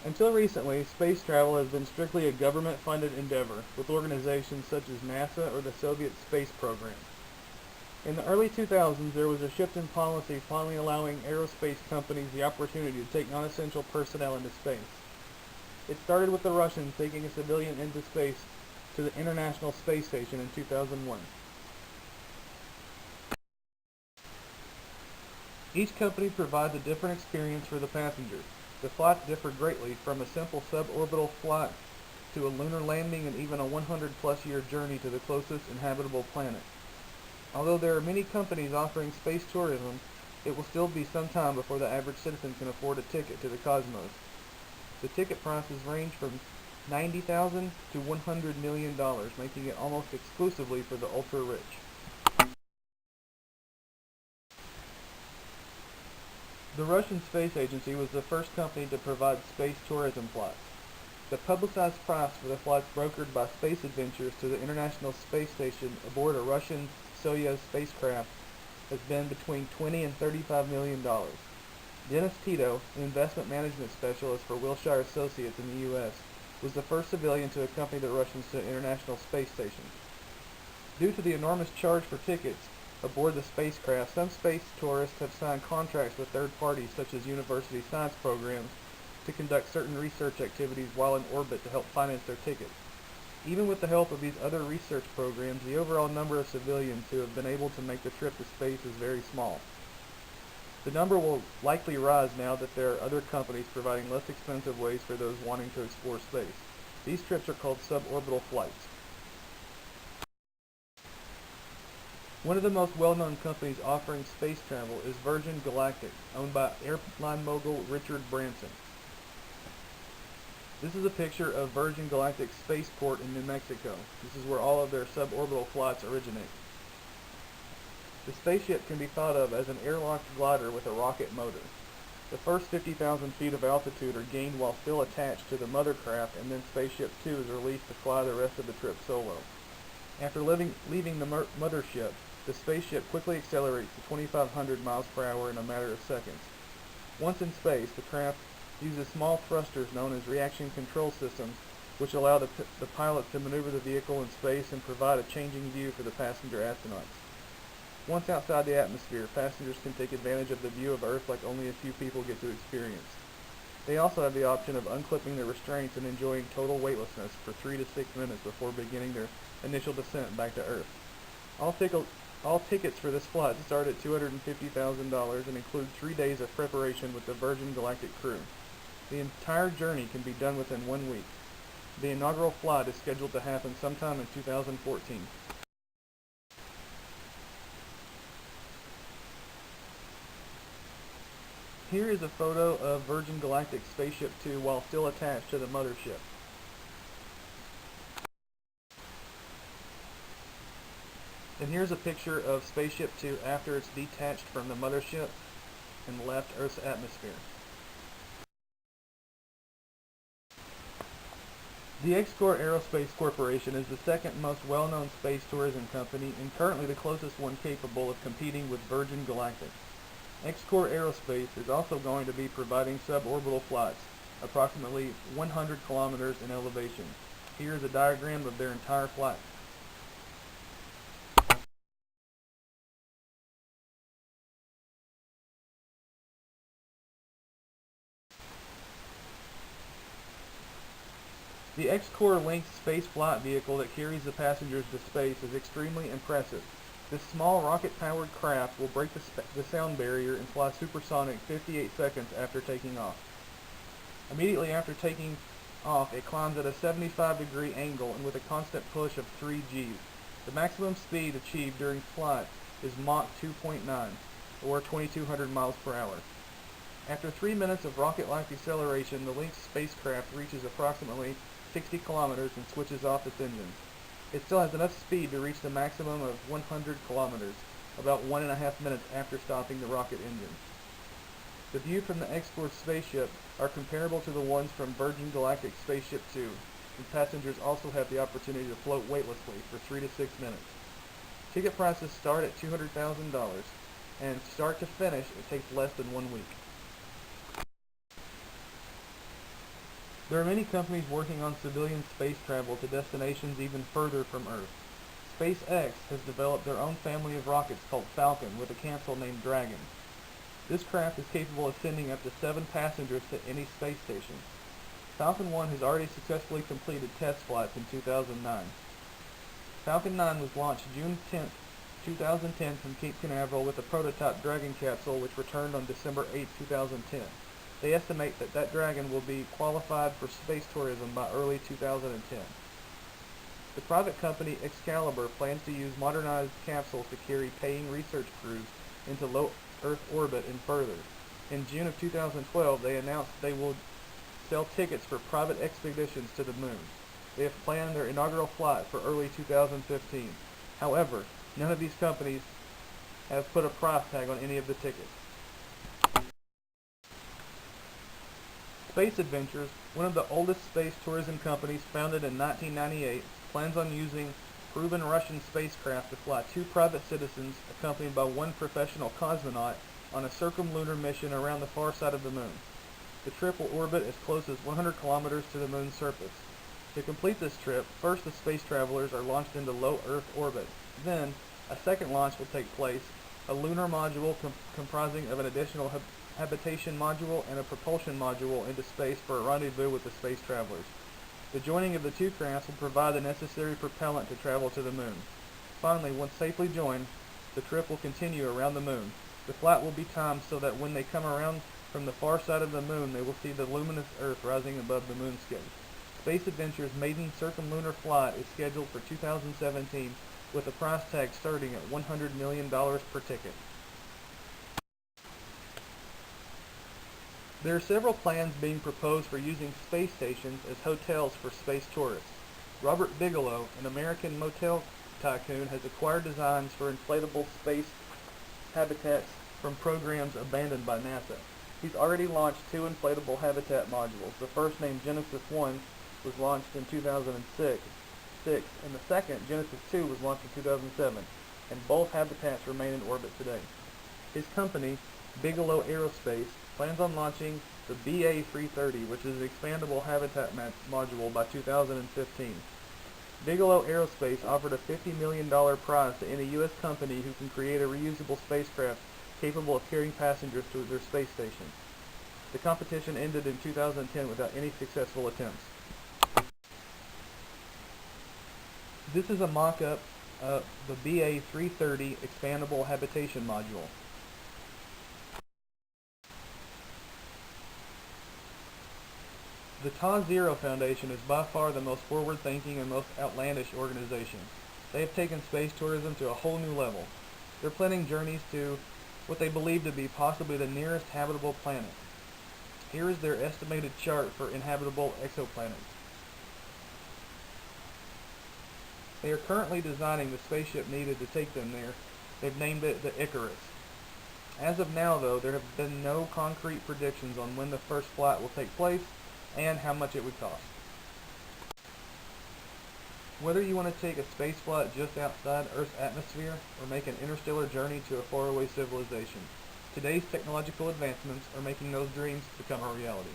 Until recently, space travel has been strictly a government-funded endeavor, with organizations such as NASA or the Soviet space program. In the early 2000s, there was a shift in policy finally allowing aerospace companies the opportunity to take non-essential personnel into space. It started with the Russians taking a civilian into space to the International Space Station in 2001. Each company provides a different experience for the passengers. The flights differ greatly, from a simple suborbital flight to a lunar landing and even a 100-plus year journey to the closest inhabitable planet. Although there are many companies offering space tourism, it will still be some time before the average citizen can afford a ticket to the cosmos. The ticket prices range from $90,000 to $100 million, making it almost exclusively for the ultra-rich. The Russian Space Agency was the first company to provide space tourism flights. The publicized price for the flights brokered by Space Adventures to the International Space Station aboard a Russian Soyuz spacecraft has been between $20 and $35 million. Dennis Tito, an investment management specialist for Wilshire Associates in the U.S., was the first civilian to accompany the Russians to the International Space Station. Due to the enormous charge for tickets aboard the spacecraft, some space tourists have signed contracts with third parties such as university science programs to conduct certain research activities while in orbit to help finance their tickets. Even with the help of these other research programs, the overall number of civilians who have been able to make the trip to space is very small. The number will likely rise now that there are other companies providing less expensive ways for those wanting to explore space. These trips are called suborbital flights. One of the most well-known companies offering space travel is Virgin Galactic, owned by airline mogul Richard Branson. This is a picture of Virgin Galactic's spaceport in New Mexico. This is where all of their suborbital flights originate. The spaceship can be thought of as an airlocked glider with a rocket motor. The first 50,000 feet of altitude are gained while still attached to the mother craft, and then Spaceship 2 is released to fly the rest of the trip solo. After leaving the mothership, the spaceship quickly accelerates to 2,500 miles per hour in a matter of seconds. Once in space, the craft uses small thrusters known as reaction control systems, which allow the pilot to maneuver the vehicle in space and provide a changing view for the passenger astronauts. Once outside the atmosphere, passengers can take advantage of the view of Earth like only a few people get to experience. They also have the option of unclipping the restraints and enjoying total weightlessness for 3 to 6 minutes before beginning their initial descent back to Earth. All tickets for this flight start at $250,000 and include 3 days of preparation with the Virgin Galactic crew. The entire journey can be done within 1 week. The inaugural flight is scheduled to happen sometime in 2014. Here is a photo of Virgin Galactic Spaceship 2 while still attached to the mothership. And here's a picture of Spaceship 2 after it's detached from the mothership and left Earth's atmosphere. The Xcor Aerospace Corporation is the second most well-known space tourism company and currently the closest one capable of competing with Virgin Galactic. Xcor Aerospace is also going to be providing suborbital flights, approximately 100 kilometers in elevation. Here is a diagram of their entire flight. The Xcor Lynx space flight vehicle that carries the passengers to space is extremely impressive. This small rocket-powered craft will break the sound barrier and fly supersonic 58 seconds after taking off. Immediately after taking off, it climbs at a 75-degree angle and with a constant push of 3 Gs. The maximum speed achieved during flight is Mach 2.9, or 2,200 miles per hour. After 3 minutes of rocket-like acceleration, the Lynx spacecraft reaches approximately 60 kilometers and switches off its engines. It still has enough speed to reach the maximum of 100 kilometers, about 1.5 minutes after stopping the rocket engine. The view from the Xcor spaceship are comparable to the ones from Virgin Galactic Spaceship 2, and passengers also have the opportunity to float weightlessly for 3 to 6 minutes. Ticket prices start at $200,000, and start to finish, it takes less than 1 week. There are many companies working on civilian space travel to destinations even further from Earth. SpaceX has developed their own family of rockets called Falcon with a capsule named Dragon. This craft is capable of sending up to 7 passengers to any space station. Falcon 1 has already successfully completed test flights in 2009. Falcon 9 was launched June 10, 2010 from Cape Canaveral with a prototype Dragon capsule which returned on December 8, 2010. They estimate that Dragon will be qualified for space tourism by early 2010. The private company Excalibur plans to use modernized capsules to carry paying research crews into low Earth orbit and further. In June of 2012, they announced they will sell tickets for private expeditions to the moon. They have planned their inaugural flight for early 2015. However, none of these companies have put a price tag on any of the tickets. Space Adventures, one of the oldest space tourism companies founded in 1998, plans on using proven Russian spacecraft to fly 2 private citizens accompanied by 1 professional cosmonaut on a circumlunar mission around the far side of the moon. The trip will orbit as close as 100 kilometers to the moon's surface. To complete this trip, first the space travelers are launched into low Earth orbit. Then, a second launch will take place, a lunar module comprising of an additional habitation module and a propulsion module into space for a rendezvous with the space travelers. The joining of the 2 crafts will provide the necessary propellant to travel to the moon. Finally, once safely joined, the trip will continue around the moon. The flight will be timed so that when they come around from the far side of the moon, they will see the luminous Earth rising above the moonscape. Space Adventure's maiden circumlunar flight is scheduled for 2017 with a price tag starting at $100 million per ticket. There are several plans being proposed for using space stations as hotels for space tourists. Robert Bigelow, an American motel tycoon, has acquired designs for inflatable space habitats from programs abandoned by NASA. He's already launched 2 inflatable habitat modules. The first, named Genesis 1, was launched in 2006, and the second, Genesis 2, was launched in 2007, and both habitats remain in orbit today. His company, Bigelow Aerospace, plans on launching the BA-330, which is an expandable habitat module, by 2015. Bigelow Aerospace offered a $50 million prize to any U.S. company who can create a reusable spacecraft capable of carrying passengers to their space station. The competition ended in 2010 without any successful attempts. This is a mock-up of the BA-330 expandable habitation module. The Ta Zero Foundation is by far the most forward-thinking and most outlandish organization. They have taken space tourism to a whole new level. They're planning journeys to what they believe to be possibly the nearest habitable planet. Here is their estimated chart for inhabitable exoplanets. They are currently designing the spaceship needed to take them there. They've named it the Icarus. As of now, though, there have been no concrete predictions on when the first flight will take place and how much it would cost. Whether you want to take a space flight just outside Earth's atmosphere or make an interstellar journey to a faraway civilization, today's technological advancements are making those dreams become a reality.